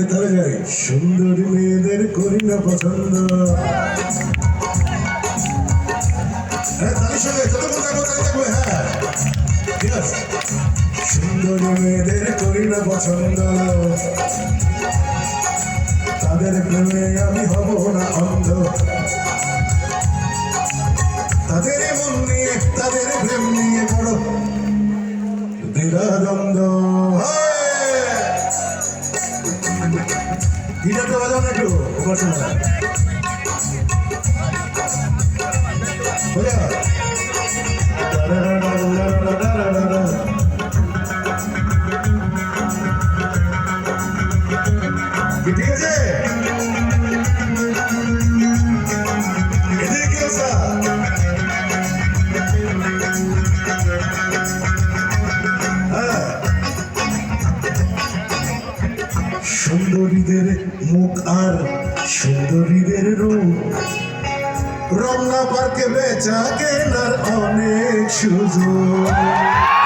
তাহলে যাই। সুন্দরী মেয়েদের করি না পছন্দ। হ্যাঁ তাদের সঙ্গে যতক্ষণ থাকবো তাই থাকবে। হ্যাঁ ঠিক আছে। সুন্দরী মেয়েদের করি না পছন্দ, তাদের প্রেমে আমি হব না অন্ধ। তাদের মন নিয়ে তাদের প্রেম নিয়ে বড় দ্বিধাদ্বন্দ্ব। গিটারটা বাজাও না একটু উপাসনা। ঠিক আছে। এদিকে কি অবস্থা? সুন্দরীদের মুখ আর সুন্দরীদের রূপ, রমনা পার্কে বেচা কেনার অনেক সুযোগ।